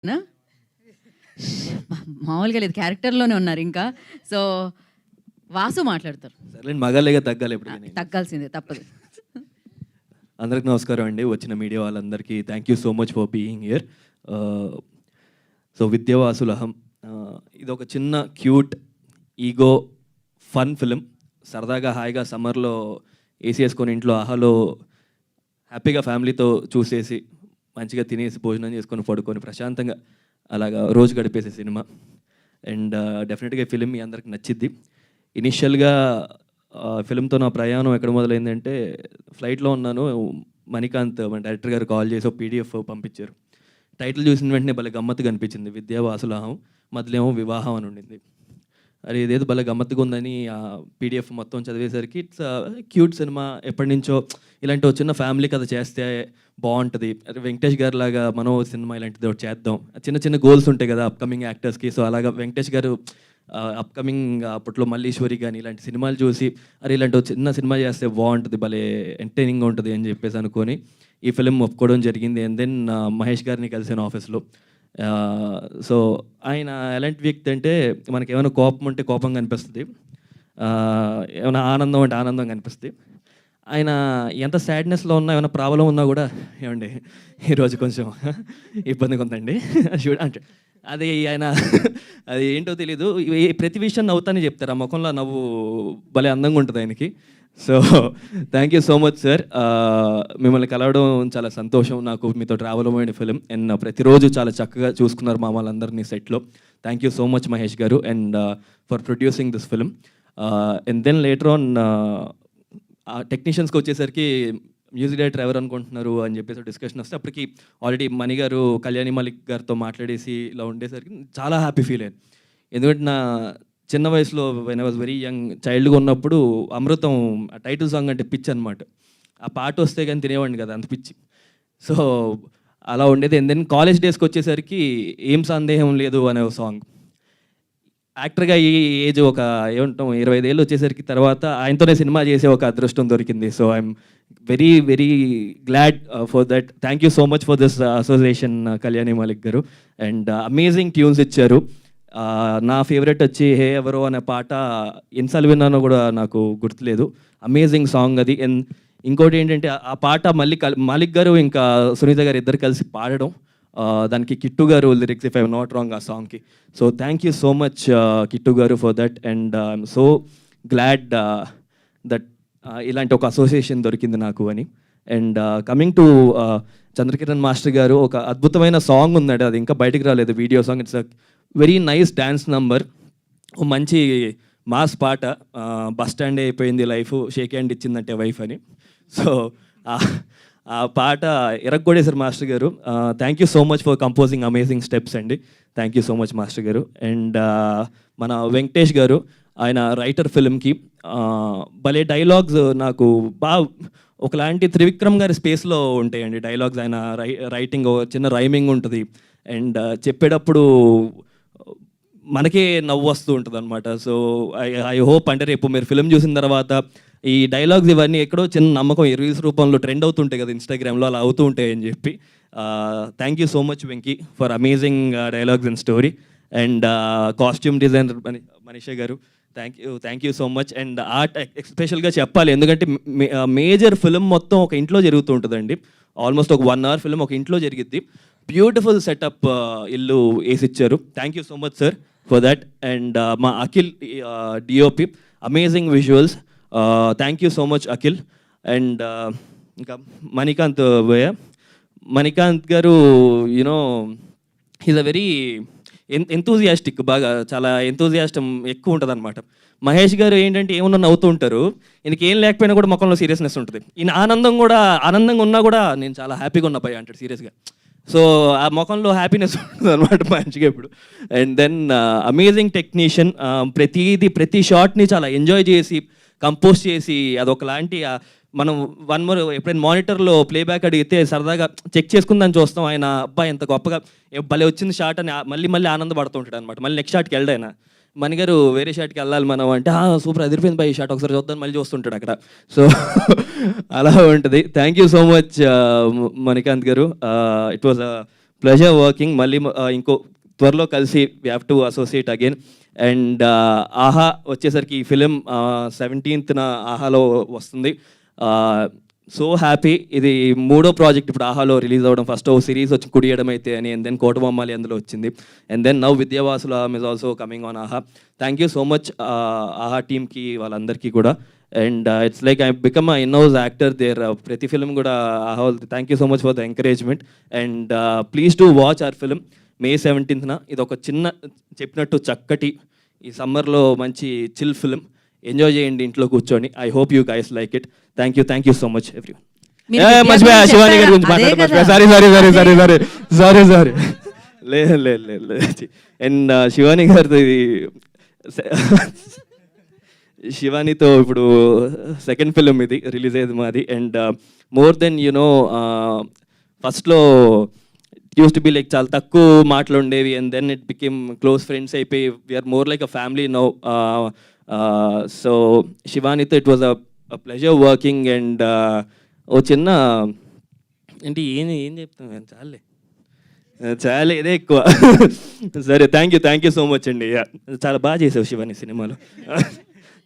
నా? మామూలుగా లేదు, క్యారెక్టర్‌లోనే ఉన్నారు ఇంకా. సో, వాసు మాట్లాడతారు. సర్లేండి, మగాళ్ళేగా తగ్గాలి ఎప్పటికైనా. తగ్గాల్సిందే, తప్పదు. అందరికి నమస్కారం అండి. వచ్చిన మీడియా వాళ్ళందరికీ thank you so much for being here. So విద్యావాసులహం ఇది ఒక చిన్న క్యూట్ ఈగో ఫన్ ఫిలిం. సరదాగా హాయిగా సమ్మర్లో ఏసీ వేసుకొని ఇంట్లో ఆహాలో హ్యాపీగా ఫ్యామిలీతో చూసేసి మంచిగా తినేసి భోజనం చేసుకొని పడుకొని ప్రశాంతంగా అలాగా రోజు గడిపేసే సినిమా. అండ్ డెఫినెట్గా ఈ ఫిలిం మీ అందరికి నచ్చిద్ది. ఇనిషియల్గా ఫిలింతో నా ప్రయాణం ఎక్కడ మొదలైందంటే, ఫ్లైట్లో ఉన్నాను, మణికాంత్ మన డైరెక్టర్ గారు కాల్ చేసి ఒక పీడిఎఫ్ పంపించారు. టైటిల్ చూసిన వెంటనే భలే గమ్మత్తుగా అనిపించింది, విద్యావాసులహం, మధ్యలో వివాహం అని ఉండింది. అది ఇదేదో భలే గమ్మత్తుగా ఉందని ఆ పీడిఎఫ్ మొత్తం చదివేసరికి ఇట్స్ క్యూట్ సినిమా, ఎప్పటి నుంచో ఇలాంటి ఒక చిన్న ఫ్యామిలీ కథ చేస్తే బాగుంటుంది, వెంకటేష్ గారు లాగా మనం సినిమా ఇలాంటిది ఒకటి చేద్దాం, చిన్న చిన్న గోల్స్ ఉంటాయి కదా అప్కమింగ్ యాక్టర్స్కి. సో అలాగా వెంకటేష్ గారు అప్కమింగ్ అప్పట్లో మల్లీశ్వరి కానీ ఇలాంటి సినిమాలు చూసి అరే ఇలాంటి చిన్న సినిమా చేస్తే బాగుంటుంది, భలే ఎంటర్టైనింగ్గా ఉంటుంది అని చెప్పేసి అనుకొని ఈ ఫిలిం ఒప్పుకోవడం జరిగింది. అండ్ దెన్ మహేష్ గారిని కలిసాను ఆఫీస్లో. సో ఆయన ఎలాంటి వ్యక్తి అంటే, మనకి ఏమైనా కోపం ఉంటే కోపంగా అనిపిస్తుంది, ఏమైనా ఆనందం అంటే ఆనందంగా అనిపిస్తుంది. ఆయన ఎంత సాడ్నెస్లో ఉన్నా, ఏమైనా ప్రాబ్లం ఉన్నా కూడా ఏమండి ఈరోజు కొంచెం ఇబ్బందిగా ఉందండి చూడ అంటే అది ఆయన అది ఏంటో తెలీదు, ప్రతి విషయం నవ్వుతానే చెప్తారు, ఆ ముఖంలో నవ్వు భలే అందంగా ఉంటుంది ఆయనకి. So thank you so much sir. మిమ్మల్ని కలవడం చాలా సంతోషం నాకు, మీతో ట్రావెల్ అవ్వని ఫిలిం. అండ్ ప్రతిరోజు చాలా చక్కగా చూసుకున్నారు మా వాళ్ళందరినీ సెట్లో. Thank you so much Mahesh గారు and for producing this film. And then later on టెక్నీషియన్స్కి వచ్చేసరికి మ్యూజిక్ డైరెక్టర్ ఎవరు అనుకుంటున్నారు అని చెప్పేసి డిస్కషన్ వస్తే, అప్పటికి ఆల్రెడీ మణి గారు కళ్యాణి మలిక్ గారితో మాట్లాడేసి ఇలా ఉండేసరికి చాలా హ్యాపీ ఫీల్ అయ్యాను. ఎందుకంటే నా చిన్న వయసులో when I was very young చైల్డ్గా ఉన్నప్పుడు అమృతం టైటిల్ సాంగ్ అంటే పిచ్చి అనమాట. ఆ పాట వస్తే కానీ తినేవాడిని కదా, అంత పిచ్చి. సో అలా ఉండేది. అండ్ దెన్ కాలేజ్ డేస్కి వచ్చేసరికి ఏం సందేహం లేదు అనే ఒక సాంగ్. యాక్టర్గా ఈ ఏజ్ ఒక ఏమంటాం 25 ఏళ్ళు వచ్చేసరికి తర్వాత ఆయనతోనే సినిమా చేసే ఒక అదృష్టం దొరికింది. So I'm very very glad for that. Thank you so much for this association Kalyani Malik garu. And amazing tunes ఇచ్చారు. నా ఫేవరెట్ వచ్చి హే ఎవరో అనే పాట ఎన్నిసార్లు విన్నానో కూడా నాకు గుర్తులేదు, అమేజింగ్ సాంగ్ అది. అండ్ ఇంకోటి ఏంటంటే, ఆ పాట మళ్ళీ మాలిక్ గారు ఇంకా సునీత గారు ఇద్దరు కలిసి పాడడం, దానికి Kittu garu lyrics if I'm not wrong ఆ సాంగ్కి. So thank you so much Kittu garu for that. And I'm so glad that ఇలాంటి ఒక అసోసియేషన్ దొరికింది నాకు అని. And coming to Chandrakiran master garu, ఒక అద్భుతమైన సాంగ్ ఉందండి, అది ఇంకా బయటికి రాలేదు video song. It's a very nice dance number, మంచి మాస్ పాట. బస్ స్టాండ్ అయిపోయింది లైఫ్, షేక్ హ్యాండ్ ఇచ్చిందంటే వైఫ్ అని. సో ఆ పాట ఎరగొడేశారు మాస్టర్ గారు. Thank you so much for composing amazing steps అండి. Thank you so much master garu. And మన వెంకటేష్ గారు, ఆయన రైటర్ ఫిల్మ్కి భలే డైలాగ్స్ నాకు బాగా ఒకలాంటి త్రివిక్రమ్ గారి స్పేస్లో ఉంటాయండి డైలాగ్స్. ఆయన రైటింగ్ చిన్న రైమింగ్ ఉంటుంది అండ్ చెప్పేటప్పుడు మనకే నవ్వు వస్తూ ఉంటుంది అనమాట. సో ఐ హోప్ అంటే రేపు మీరు ఫిల్మ్ చూసిన తర్వాత ఈ డైలాగ్స్ ఇవన్నీ ఎక్కడో చిన్న నమ్మకం రీల్స్ రూపంలో ట్రెండ్ అవుతుంటాయి కదా ఇన్స్టాగ్రామ్లో, అలా అవుతూ ఉంటాయి అని చెప్పి. Thank you so much Venky for amazing dialogues and story. And costume designer Manisha garu, thank you so much. And art ఎస్పెషల్గా చెప్పాలి, ఎందుకంటే మేజర్ ఫిల్మ్ మొత్తం ఒక ఇంట్లో జరుగుతూ ఉంటుందండి. ఆల్మోస్ట్ ఒక 1 hour ఫిల్మ్ ఒక ఇంట్లో జరిగిద్ది. బ్యూటిఫుల్ సెటప్ ఇల్లు వేసిచ్చారు. Thank you so much sir for that. And మా Akhil DOP, amazing visuals. Thank you so much Akhil. And ఇంకా Manikanth Manikanth garu, you know he's a very enthusiastic, బాగా చాలా ఎంతూజియాస్టం ఎక్కువ ఉంటుంది అనమాట. మహేష్ గారు ఏంటంటే ఏమన్నా నవ్వుతూ ఉంటారు, ఈయనకి ఏం లేకపోయినా కూడా ముఖంలో సీరియస్నెస్ ఉంటుంది. ఈయన ఆనందంగా ఉన్నా కూడా నేను చాలా హ్యాపీగా ఉన్నా భయ అంటాడు సీరియస్గా. సో ఆ ముఖంలో హ్యాపీనెస్ ఉంటుంది అనమాట మంచిగా ఇప్పుడు. అండ్ దెన్ అమేజింగ్ టెక్నీషియన్, ప్రతి షాట్ని చాలా ఎంజాయ్ చేసి కంపోజ్ చేసి అదొకలాంటి మనం ఎప్పుడైనా మానిటర్లో ప్లేబ్యాక్ అడిగితే సరదాగా చెక్ చేసుకుందని చూస్తాం. ఆయన అబ్బాయి ఎంత గొప్పగా భలే వచ్చింది షాట్ అని మళ్ళీ ఆనందపడుతూ ఉంటాడు అనమాట. మళ్ళీ నెక్స్ట్ షాట్కి వెళ్ళాయన మణిగారు వేరే షాట్కి వెళ్ళాలి మనం అంటే, సూపర్ అదిరిపోయింది బై షాట్, ఒకసారి చూద్దాం మళ్ళీ చూస్తుంటాడు అక్కడ. సో అలా ఉంటుంది. Thank you so much Manikanth garu. It was pleasure working. మళ్ళీ ఇంకో త్వరలో కలిసి we have to associate again. And Aha వచ్చేసరికి ఈ ఫిలిం 17th ఆహాలో వస్తుంది. So happy. ఇది 3వ ప్రాజెక్ట్ ఇప్పుడు ఆహాలో రిలీజ్ అవ్వడం. ఫస్ట్ ఓ సిరీస్ వచ్చి కుడియడం అయితే అని, అండ్ దెన్ కోటబొమ్మాలి అందులో వచ్చింది, and then now Vidyavasulam is also coming on Aha. Thank you so much Aha టీమ్కి, వాళ్ళందరికీ కూడా. And it's like I become in house actor there. ప్రతి ఫిలిం కూడా Aha. Thank you so much for the encouragement. And please to watch our film May 17th. ఇది ఒక చిన్న చెప్పినట్టు చక్కటి ఈ సమ్మర్లో మంచి చిల్ ఫిలిం. ఎంజాయ్ చేయండి ఇంట్లో కూర్చొని. I hope you guys like it. Thank you so much everyone. మీరు విద్యా మర్చిపోయా గురించి శివాని గారి చెప్పారా? గురించి అదే మాట్లాడడం. కదా. సారీ. లేదు. అండ్ శివాని గారితో ఇది శివానితో ఇప్పుడు సెకండ్ ఫిలిం ఇది రిలీజ్ అయ్యేది మాది. అండ్ మోర్ దెన్ ఫస్ట్లో యూస్ టు బి లైక్ చాలా తక్కువ మాటలు ఉండేవి, and then it became close friends అయిపోయి we're more like a family now. So శివానితో it was a pleasure working. And ఓ చిన్న ఏంటి ఏం చెప్తాను, చాలే ఇదే ఎక్కువ. సరే థ్యాంక్ యూ సో మచ్ అండి. చాలా బాగా చేసావు శివాని సినిమాలో.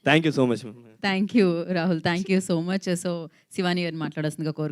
Thank you so much. Thank you Rahul, thank you so much. So Shivani గారిని మాట్లాడాల్సిందిగా కోరు